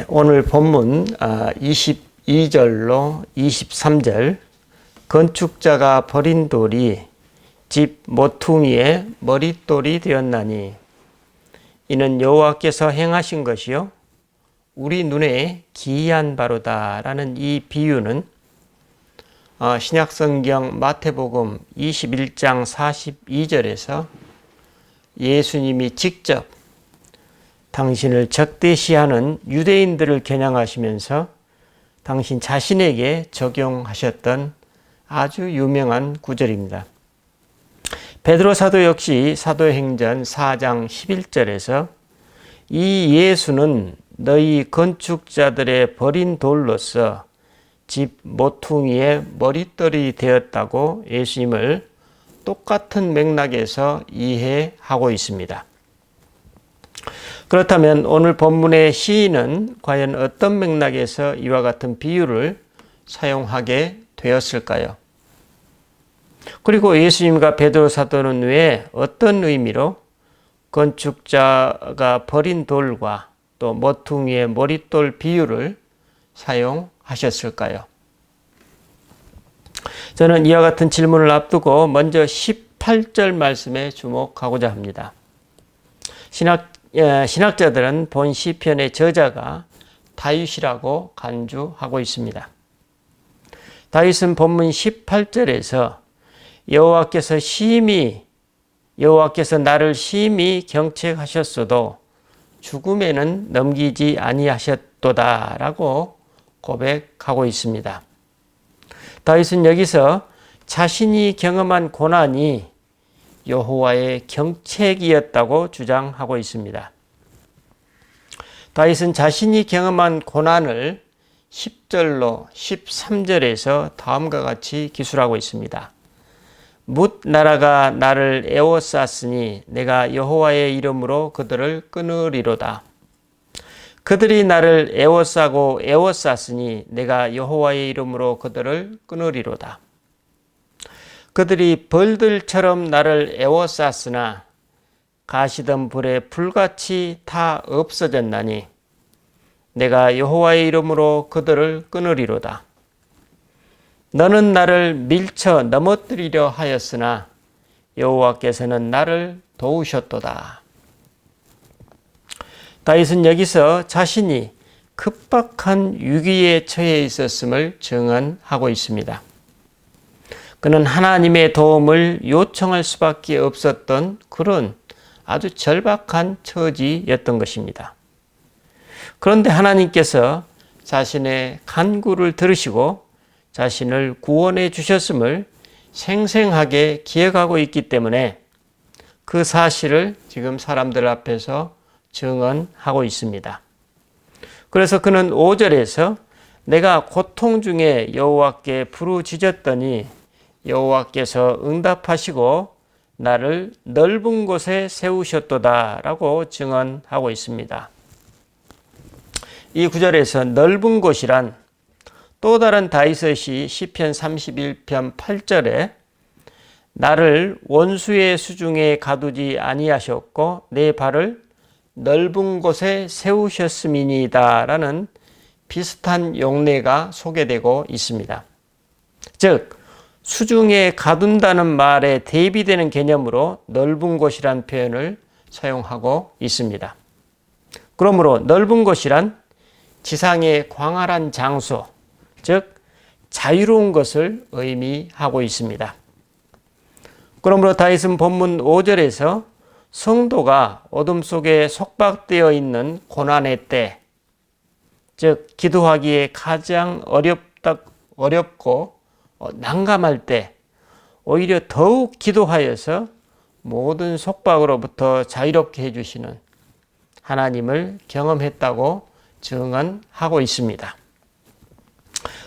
오늘 본문 22절로 23절 건축자가 버린 돌이 집 모퉁이의 머릿돌이 되었나니 이는 여호와께서 행하신 것이요 우리 눈에 기이한 바로다라는 이 비유는 신약성경 마태복음 21장 42절에서 예수님이 직접 당신을 적대시하는 유대인들을 겨냥하시면서 당신 자신에게 적용하셨던 아주 유명한 구절입니다. 베드로 사도 역시 사도행전 4장 11절에서 이 예수는 너희 건축자들의 버린 돌로서 집 모퉁이의 머릿돌이 되었다고 예수님을 똑같은 맥락에서 이해하고 있습니다. 그렇다면 오늘 본문의 시인은 과연 어떤 맥락에서 이와 같은 비유를 사용하게 되었을까요? 그리고 예수님과 베드로 사도는 왜 어떤 의미로 건축자가 버린 돌과 또 모퉁이의 머릿돌 비유를 사용하셨을까요? 저는 이와 같은 질문을 앞두고 먼저 18절 말씀에 주목하고자 합니다. 신학자들은 본 시편의 저자가 다윗이라고 간주하고 있습니다. 다윗은 본문 18절에서 여호와께서 나를 심히 경책하셨어도 죽음에는 넘기지 아니하셨도다라고 고백하고 있습니다. 다윗은 여기서 자신이 경험한 고난이 여호와의 경책이었다고 주장하고 있습니다. 다윗은 자신이 경험한 고난을 10절로 13절에서 다음과 같이 기술하고 있습니다. 뭇 나라가 나를 에워쌌으니 내가 여호와의 이름으로 그들을 끊으리로다. 그들이 나를 에워쌌으니 내가 여호와의 이름으로 그들을 끊으리로다. 그들이 벌들처럼 나를 에워쌌으나 가시던 불에 불같이 다 없어졌나니 내가 여호와의 이름으로 그들을 끊으리로다. 너는 나를 밀쳐 넘어뜨리려 하였으나 여호와께서는 나를 도우셨도다. 다윗은 여기서 자신이 급박한 위기에 처해 있었음을 증언하고 있습니다. 그는 하나님의 도움을 요청할 수밖에 없었던 그런 아주 절박한 처지였던 것입니다. 그런데 하나님께서 자신의 간구를 들으시고 자신을 구원해 주셨음을 생생하게 기억하고 있기 때문에 그 사실을 지금 사람들 앞에서 증언하고 있습니다. 그래서 그는 5절에서 내가 고통 중에 여호와께 부르짖었더니 여호와께서 응답하시고 나를 넓은 곳에 세우셨도다라고 증언하고 있습니다. 이 구절에서 넓은 곳이란 또 다른 다윗의 시 시편 31편 8절에 나를 원수의 수중에 가두지 아니하셨고 내 발을 넓은 곳에 세우셨음이니이다 라는 비슷한 용례가 소개되고 있습니다. 즉 수중에 가둔다는 말에 대비되는 개념으로 넓은 곳이란 표현을 사용하고 있습니다. 그러므로 넓은 곳이란 지상의 광활한 장소, 즉 자유로운 것을 의미하고 있습니다. 그러므로 다윗은 본문 5절에서 성도가 어둠 속에 속박되어 있는 고난의 때, 즉 기도하기에 가장 어렵고 난감할 때 오히려 더욱 기도하여서 모든 속박으로부터 자유롭게 해주시는 하나님을 경험했다고 증언하고 있습니다.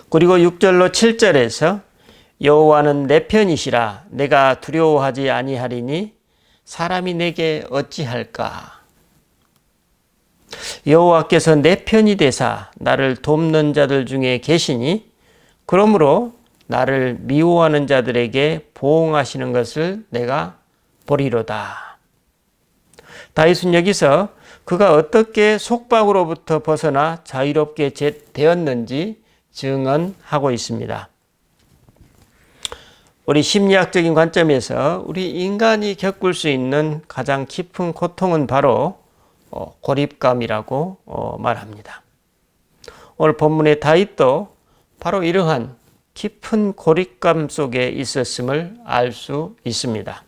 그리고 6절로 7절에서 여호와는 내 편이시라 내가 두려워하지 아니하리니 사람이 내게 어찌할까. 여호와께서 내 편이 되사 나를 돕는 자들 중에 계시니 그러므로 나를 미워하는 자들에게 보응하시는 것을 내가 보리로다. 다윗은 여기서 그가 어떻게 속박으로부터 벗어나 자유롭게 되었는지 증언하고 있습니다. 우리 심리학적인 관점에서 우리 인간이 겪을 수 있는 가장 깊은 고통은 바로 고립감이라고 말합니다. 오늘 본문의 다윗도 바로 이러한 깊은 고립감 속에 있었음을 알 수 있습니다.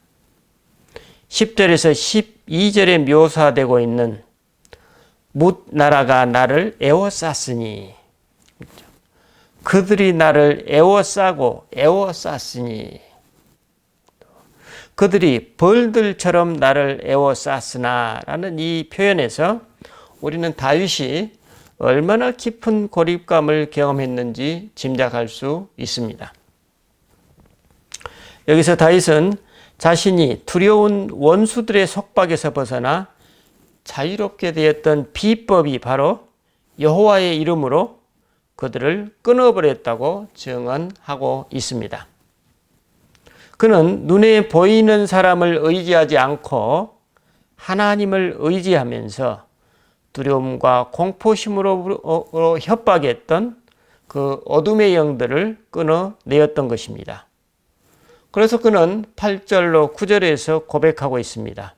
10절에서 12절에 묘사되고 있는 뭇 나라가 나를 에워쌌으니, 그들이 나를 에워싸고 에워쌌으니, 그들이 벌들처럼 나를 에워쌌으나 라는 이 표현에서 우리는 다윗이 얼마나 깊은 고립감을 경험했는지 짐작할 수 있습니다. 여기서 다윗은 자신이 두려운 원수들의 속박에서 벗어나 자유롭게 되었던 비법이 바로 여호와의 이름으로 그들을 끊어버렸다고 증언하고 있습니다. 그는 눈에 보이는 사람을 의지하지 않고 하나님을 의지하면서 두려움과 공포심으로 협박했던 그 어둠의 영들을 끊어내었던 것입니다. 그래서 그는 8절로 9절에서 고백하고 있습니다.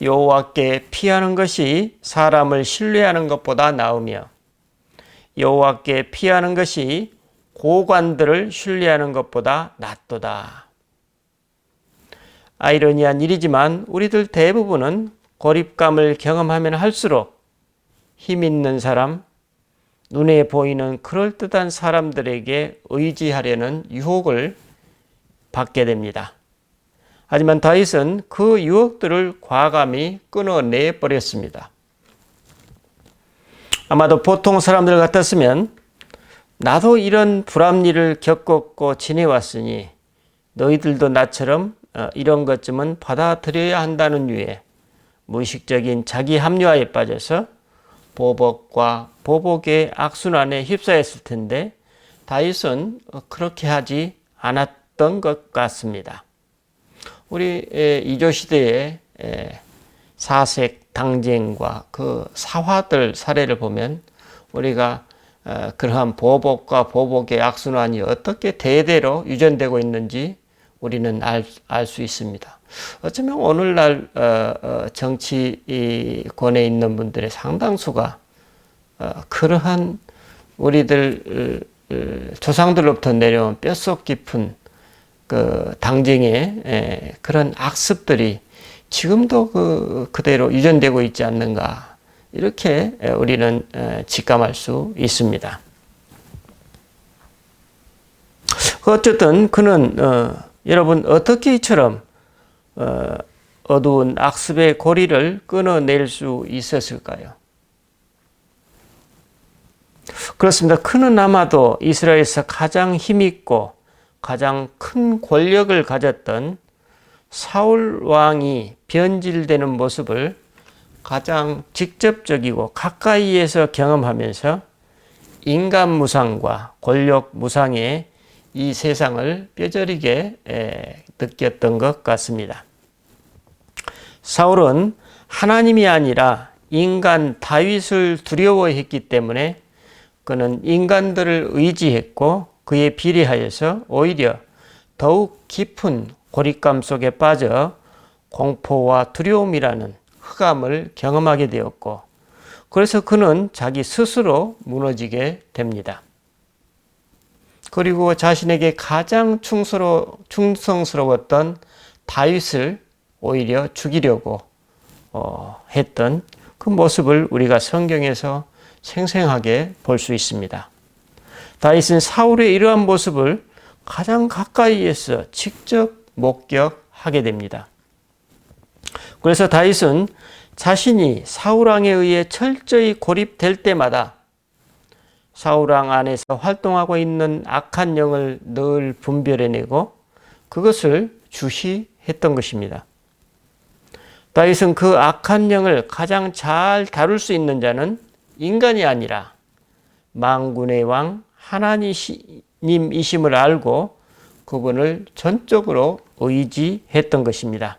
여호와께 피하는 것이 사람을 신뢰하는 것보다 나으며 여호와께 피하는 것이 고관들을 신뢰하는 것보다 낫도다. 아이러니한 일이지만 우리들 대부분은 고립감을 경험하면 할수록 힘 있는 사람, 눈에 보이는 그럴듯한 사람들에게 의지하려는 유혹을 받게 됩니다. 하지만 다윗은 그 유혹들을 과감히 끊어내 버렸습니다. 아마도 보통 사람들 같았으면 나도 이런 불합리를 겪었고 지내왔으니 너희들도 나처럼 이런 것쯤은 받아들여야 한다는 유의 무의식적인 자기 합리화에 빠져서 보복과 보복의 악순환에 휩싸였을 텐데 다윗은 그렇게 하지 않았던 것 같습니다. 우리 이조 시대의 사색 당쟁과 그 사화들 사례를 보면 우리가 그러한 보복과 보복의 악순환이 어떻게 대대로 유전되고 있는지 우리는 알 수 있습니다. 어쩌면 오늘날 정치권에 있는 분들의 상당수가 그러한 우리들 조상들로부터 내려온 뼛속 깊은 그 당쟁의 그런 악습들이 지금도 그대로 유전되고 있지 않는가, 이렇게 우리는 직감할 수 있습니다. 어쨌든 그는 여러분 어떻게 이처럼 어두운 악습의 고리를 끊어낼 수 있었을까요? 그렇습니다. 그는 아마도 이스라엘에서 가장 힘있고 가장 큰 권력을 가졌던 사울 왕이 변질되는 모습을 가장 직접적이고 가까이에서 경험하면서 인간 무상과 권력 무상의 이 세상을 뼈저리게 느꼈던 것 같습니다. 사울은 하나님이 아니라 인간 다윗을 두려워했기 때문에 그는 인간들을 의지했고 그에 비례하여서 오히려 더욱 깊은 고립감 속에 빠져 공포와 두려움이라는 흑암을 경험하게 되었고, 그래서 그는 자기 스스로 무너지게 됩니다. 그리고 자신에게 가장 충성스러웠던 다윗을 오히려 죽이려고 했던 그 모습을 우리가 성경에서 생생하게 볼 수 있습니다. 다윗은 사울의 이러한 모습을 가장 가까이에서 직접 목격하게 됩니다. 그래서 다윗은 자신이 사울왕에 의해 철저히 고립될 때마다 사울왕 안에서 활동하고 있는 악한 영을 늘 분별해내고 그것을 주시했던 것입니다. 다윗은 그 악한 영을 가장 잘 다룰 수 있는 자는 인간이 아니라 만군의 왕 하나님이심을 알고 그분을 전적으로 의지했던 것입니다.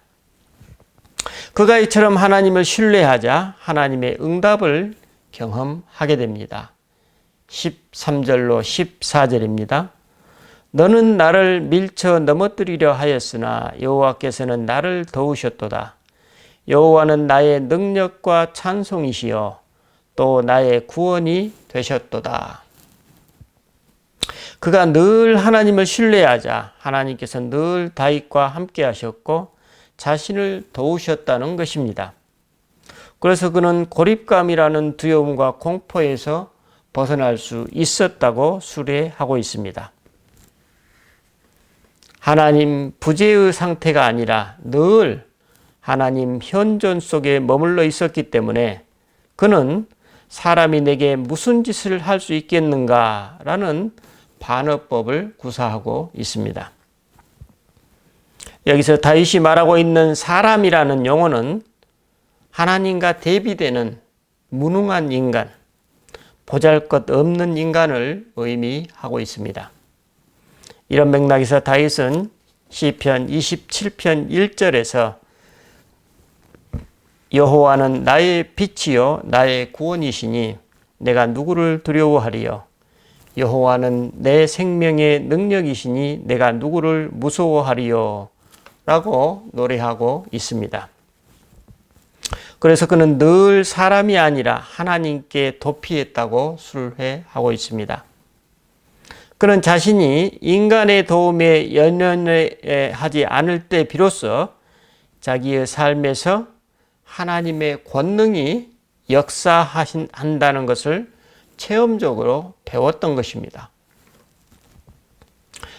그가 이처럼 하나님을 신뢰하자 하나님의 응답을 경험하게 됩니다. 13절로 14절입니다. 너는 나를 밀쳐 넘어뜨리려 하였으나 여호와께서는 나를 도우셨도다. 여호와는 나의 능력과 찬송이시여 또 나의 구원이 되셨도다. 그가 늘 하나님을 신뢰하자 하나님께서 늘 다윗과 함께 하셨고 자신을 도우셨다는 것입니다. 그래서 그는 고립감이라는 두려움과 공포에서 벗어날 수 있었다고 수레하고 있습니다. 하나님 부재의 상태가 아니라 늘 하나님 현존 속에 머물러 있었기 때문에 그는 사람이 내게 무슨 짓을 할 수 있겠는가라는 반어법을 구사하고 있습니다. 여기서 다윗이 말하고 있는 사람이라는 용어는 하나님과 대비되는 무능한 인간, 보잘것없는 인간을 의미하고 있습니다. 이런 맥락에서 다윗은 시편 27편 1절에서 여호와는 나의 빛이요 나의 구원이시니 내가 누구를 두려워하리요. 여호와는 내 생명의 능력이시니 내가 누구를 무서워하리요. 라고 노래하고 있습니다. 그래서 그는 늘 사람이 아니라 하나님께 도피했다고 술회하고 있습니다. 그는 자신이 인간의 도움에 연연하지 않을 때 비로소 자기의 삶에서 하나님의 권능이 역사한다는 것을 체험적으로 배웠던 것입니다.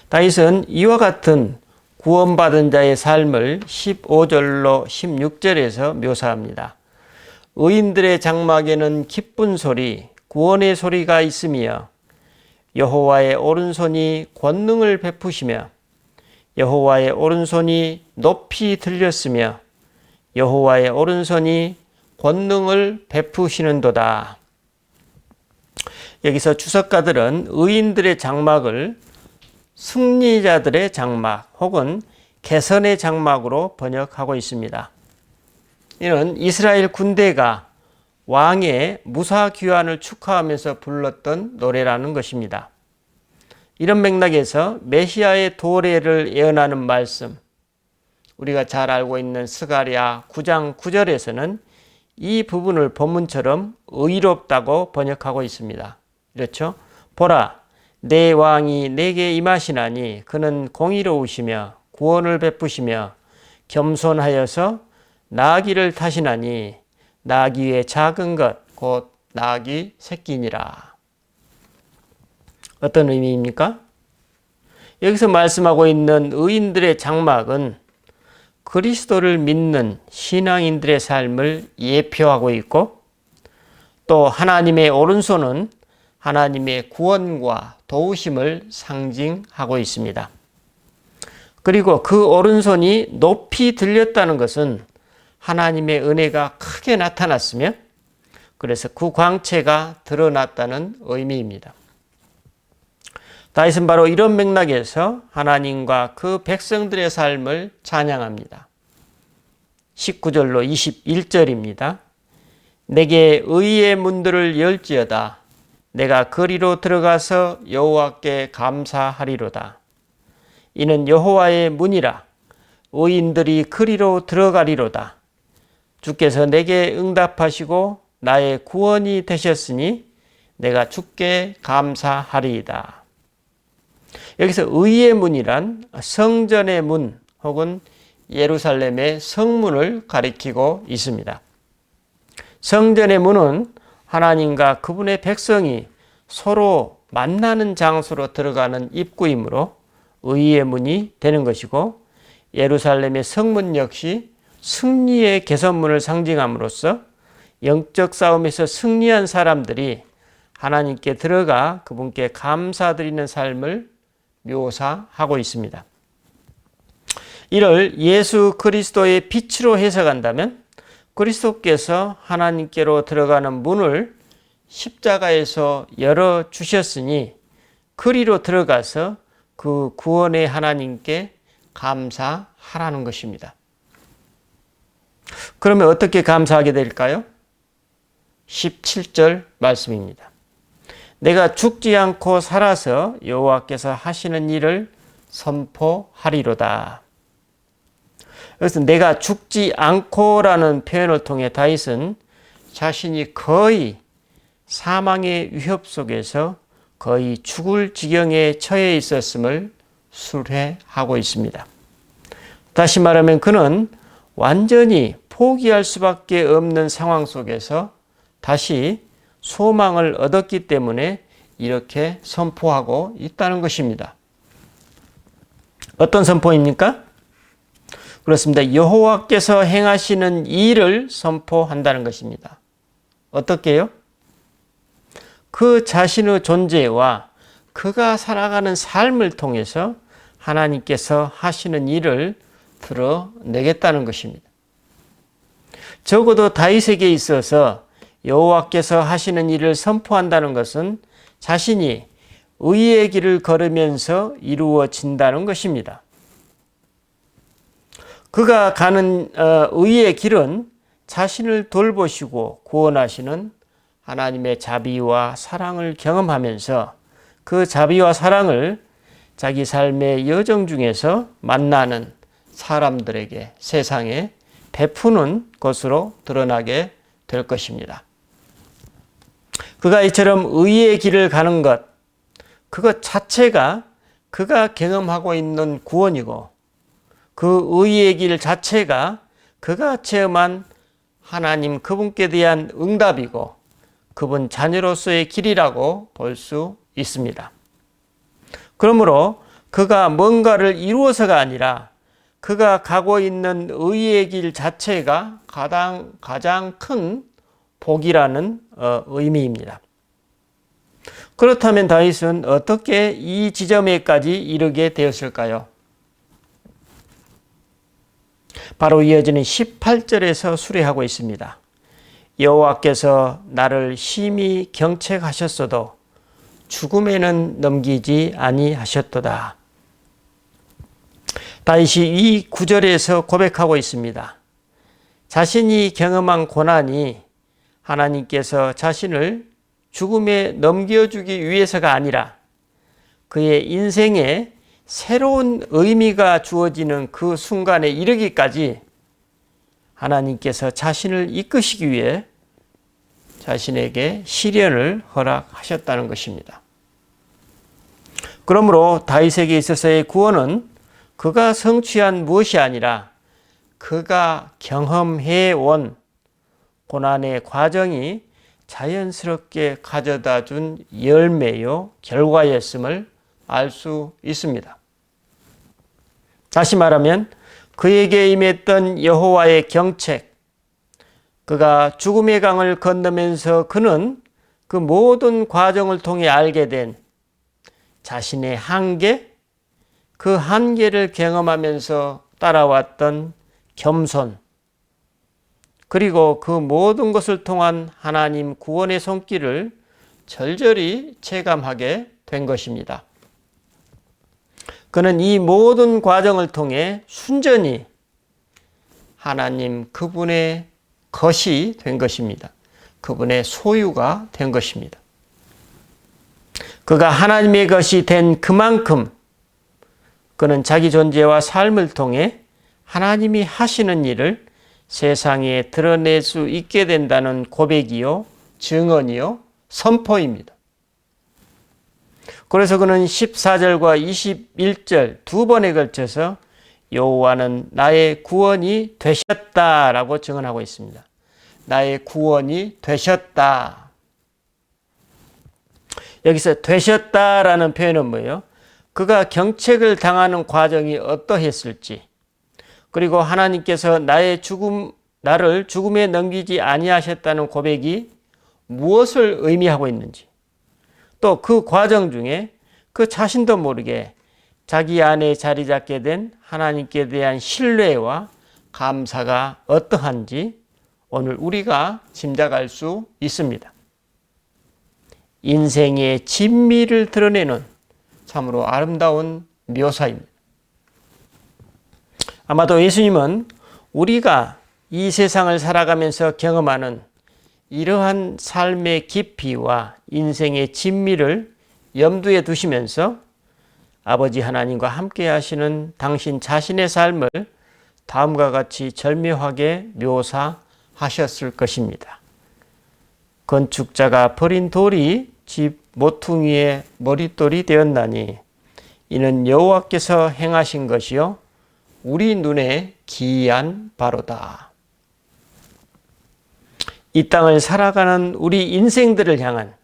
다윗은 이와 같은 구원받은 자의 삶을 15절로 16절에서 묘사합니다. 의인들의 장막에는 기쁜 소리, 구원의 소리가 있으며 여호와의 오른손이 권능을 베푸시며 여호와의 오른손이 높이 들렸으며 여호와의 오른손이 권능을 베푸시는도다. 여기서 주석가들은 의인들의 장막을 승리자들의 장막 혹은 개선의 장막으로 번역하고 있습니다. 이는 이스라엘 군대가 왕의 무사귀환을 축하하면서 불렀던 노래라는 것입니다. 이런 맥락에서 메시아의 도래를 예언하는 말씀, 우리가 잘 알고 있는 스가랴 9장 9절에서는 이 부분을 본문처럼 의롭다고 번역하고 있습니다. 그렇죠? 보라, 내 왕이 내게 임하시나니 그는 공의로우시며 구원을 베푸시며 겸손하여서 나귀를 타시나니 나귀의 작은 것 곧 나귀 새끼니라. 어떤 의미입니까? 여기서 말씀하고 있는 의인들의 장막은 그리스도를 믿는 신앙인들의 삶을 예표하고 있고 또 하나님의 오른손은 하나님의 구원과 도우심을 상징하고 있습니다. 그리고 그 오른손이 높이 들렸다는 것은 하나님의 은혜가 크게 나타났으며 그래서 그 광채가 드러났다는 의미입니다. 다윗은 바로 이런 맥락에서 하나님과 그 백성들의 삶을 찬양합니다. 19절로 21절입니다. 내게 의의 문들을 열지어다. 내가 거리로 들어가서 여호와께 감사하리로다. 이는 여호와의 문이라. 의인들이 거리로 들어가리로다. 주께서 내게 응답하시고 나의 구원이 되셨으니 내가 주께 감사하리이다. 여기서 의의 문이란 성전의 문 혹은 예루살렘의 성문을 가리키고 있습니다. 성전의 문은 하나님과 그분의 백성이 서로 만나는 장소로 들어가는 입구이므로 의의 문이 되는 것이고 예루살렘의 성문 역시 승리의 개선문을 상징함으로써 영적 싸움에서 승리한 사람들이 하나님께 들어가 그분께 감사드리는 삶을 묘사하고 있습니다. 이를 예수 그리스도의 빛으로 해석한다면 그리스도께서 하나님께로 들어가는 문을 십자가에서 열어주셨으니 그리로 들어가서 그 구원의 하나님께 감사하라는 것입니다. 그러면 어떻게 감사하게 될까요? 17절 말씀입니다. 내가 죽지 않고 살아서 여호와께서 하시는 일을 선포하리로다. 그래서 내가 죽지 않고라는 표현을 통해 다윗은 자신이 거의 사망의 위협 속에서 거의 죽을 지경에 처해 있었음을 수뢰하고 있습니다. 다시 말하면 그는 완전히 포기할 수밖에 없는 상황 속에서 다시 소망을 얻었기 때문에 이렇게 선포하고 있다는 것입니다. 어떤 선포입니까? 그렇습니다. 여호와께서 행하시는 일을 선포한다는 것입니다. 어떻게요? 그 자신의 존재와 그가 살아가는 삶을 통해서 하나님께서 하시는 일을 드러내겠다는 것입니다. 적어도 다윗에게 있어서 여호와께서 하시는 일을 선포한다는 것은 자신이 의의 길을 걸으면서 이루어진다는 것입니다. 그가 가는 의의 길은 자신을 돌보시고 구원하시는 하나님의 자비와 사랑을 경험하면서 그 자비와 사랑을 자기 삶의 여정 중에서 만나는 사람들에게 세상에 베푸는 것으로 드러나게 될 것입니다. 그가 이처럼 의의 길을 가는 것, 그것 자체가 그가 경험하고 있는 구원이고 그 의의 길 자체가 그가 체험한 하나님 그분께 대한 응답이고 그분 자녀로서의 길이라고 볼 수 있습니다. 그러므로 그가 뭔가를 이루어서가 아니라 그가 가고 있는 의의 길 자체가 가장 큰 복이라는 의미입니다. 그렇다면 다윗은 어떻게 이 지점에까지 이르게 되었을까요? 바로 이어지는 18절에서 수레하고 있습니다. 여호와께서 나를 심히 경책하셨어도 죽음에는 넘기지 아니하셨도다. 다윗이 이 구절에서 고백하고 있습니다. 자신이 경험한 고난이 하나님께서 자신을 죽음에 넘겨주기 위해서가 아니라 그의 인생에 새로운 의미가 주어지는 그 순간에 이르기까지 하나님께서 자신을 이끄시기 위해 자신에게 시련을 허락하셨다는 것입니다. 그러므로 다윗에게 있어서의 구원은 그가 성취한 무엇이 아니라 그가 경험해온 고난의 과정이 자연스럽게 가져다 준 열매요 결과였음을 알 수 있습니다. 다시 말하면 그에게 임했던 여호와의 경책, 그가 죽음의 강을 건너면서 그는 그 모든 과정을 통해 알게 된 자신의 한계, 그 한계를 경험하면서 따라왔던 겸손, 그리고 그 모든 것을 통한 하나님 구원의 손길을 절절히 체감하게 된 것입니다. 그는 이 모든 과정을 통해 순전히 하나님 그분의 것이 된 것입니다. 그분의 소유가 된 것입니다. 그가 하나님의 것이 된 그만큼 그는 자기 존재와 삶을 통해 하나님이 하시는 일을 세상에 드러낼 수 있게 된다는 고백이요, 증언이요, 선포입니다. 그래서 그는 14절과 21절 두 번에 걸쳐서 여호와는 나의 구원이 되셨다라고 증언하고 있습니다. 나의 구원이 되셨다. 여기서 되셨다라는 표현은 뭐예요? 그가 경책을 당하는 과정이 어떠했을지, 그리고 하나님께서 나를 죽음에 넘기지 아니하셨다는 고백이 무엇을 의미하고 있는지, 또 그 과정 중에 그 자신도 모르게 자기 안에 자리 잡게 된 하나님께 대한 신뢰와 감사가 어떠한지 오늘 우리가 짐작할 수 있습니다. 인생의 진미를 드러내는 참으로 아름다운 묘사입니다. 아마도 예수님은 우리가 이 세상을 살아가면서 경험하는 이러한 삶의 깊이와 인생의 진미를 염두에 두시면서 아버지 하나님과 함께 하시는 당신 자신의 삶을 다음과 같이 절묘하게 묘사하셨을 것입니다. 건축자가 버린 돌이 집 모퉁이의 머릿돌이 되었나니 이는 여호와께서 행하신 것이요 우리 눈에 기이한 바로다. 이 땅을 살아가는 우리 인생들을 향한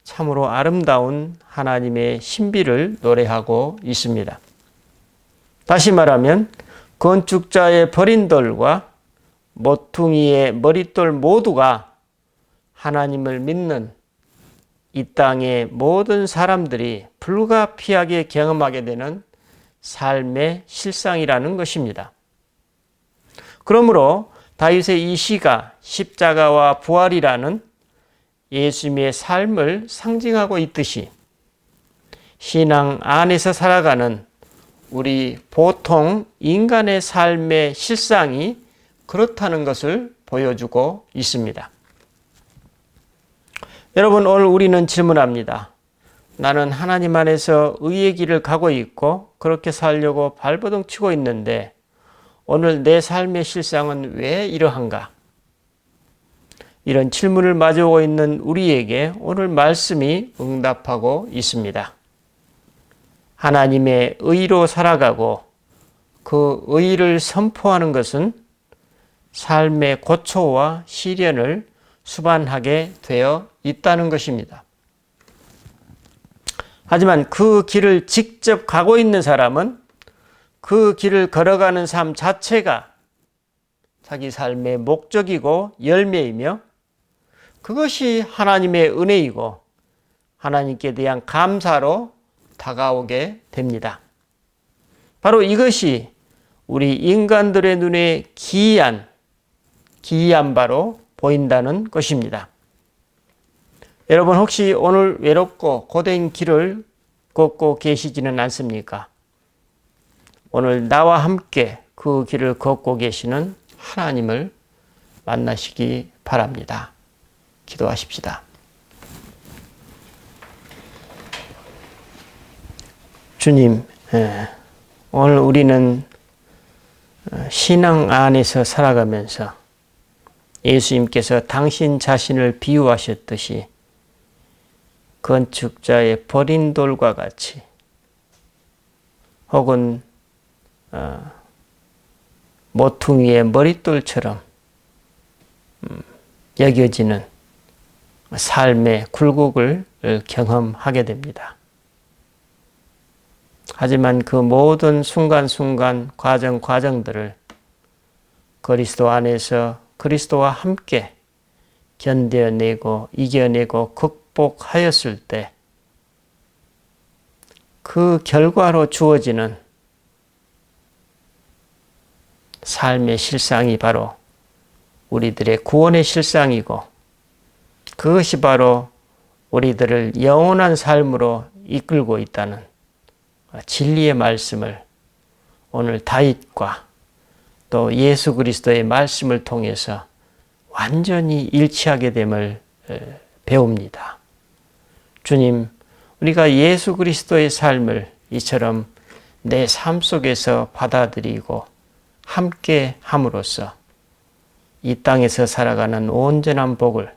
참으로 아름다운 하나님의 신비를 노래하고 있습니다. 다시 말하면 건축자의 버린 돌과 모퉁이의 머릿돌 모두가 하나님을 믿는 이 땅의 모든 사람들이 불가피하게 경험하게 되는 삶의 실상이라는 것입니다. 그러므로 다윗의 이 시가 십자가와 부활이라는 예수님의 삶을 상징하고 있듯이 신앙 안에서 살아가는 우리 보통 인간의 삶의 실상이 그렇다는 것을 보여주고 있습니다. 여러분, 오늘 우리는 질문합니다. 나는 하나님 안에서 의의 길을 가고 있고 그렇게 살려고 발버둥 치고 있는데 오늘 내 삶의 실상은 왜 이러한가? 이런 질문을 마주하고 있는 우리에게 오늘 말씀이 응답하고 있습니다. 하나님의 의로 살아가고 그 의를 선포하는 것은 삶의 고초와 시련을 수반하게 되어 있다는 것입니다. 하지만 그 길을 직접 가고 있는 사람은 그 길을 걸어가는 삶 자체가 자기 삶의 목적이고 열매이며 그것이 하나님의 은혜이고 하나님께 대한 감사로 다가오게 됩니다. 바로 이것이 우리 인간들의 눈에 기이한 바로 보인다는 것입니다. 여러분 혹시 오늘 외롭고 고된 길을 걷고 계시지는 않습니까? 오늘 나와 함께 그 길을 걷고 계시는 하나님을 만나시기 바랍니다. 기도하십시다. 주님, 오늘 우리는 신앙 안에서 살아가면서 예수님께서 당신 자신을 비유하셨듯이 건축자의 버린 돌과 같이 혹은 모퉁이의 머릿돌처럼 여겨지는 삶의 굴곡을 경험하게 됩니다. 하지만 그 모든 순간순간 과정들을 그리스도 안에서 그리스도와 함께 견뎌내고 이겨내고 극복하였을 때 그 결과로 주어지는 삶의 실상이 바로 우리들의 구원의 실상이고 그것이 바로 우리들을 영원한 삶으로 이끌고 있다는 진리의 말씀을 오늘 다윗과 또 예수 그리스도의 말씀을 통해서 완전히 일치하게 됨을 배웁니다. 주님, 우리가 예수 그리스도의 삶을 이처럼 내 삶 속에서 받아들이고 함께 함으로써 이 땅에서 살아가는 온전한 복을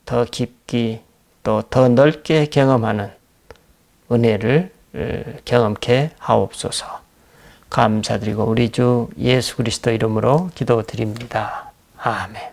더 깊이 또 더 넓게 경험하는 은혜를 경험케 하옵소서. 감사드리고 우리 주 예수 그리스도 이름으로 기도드립니다. 아멘.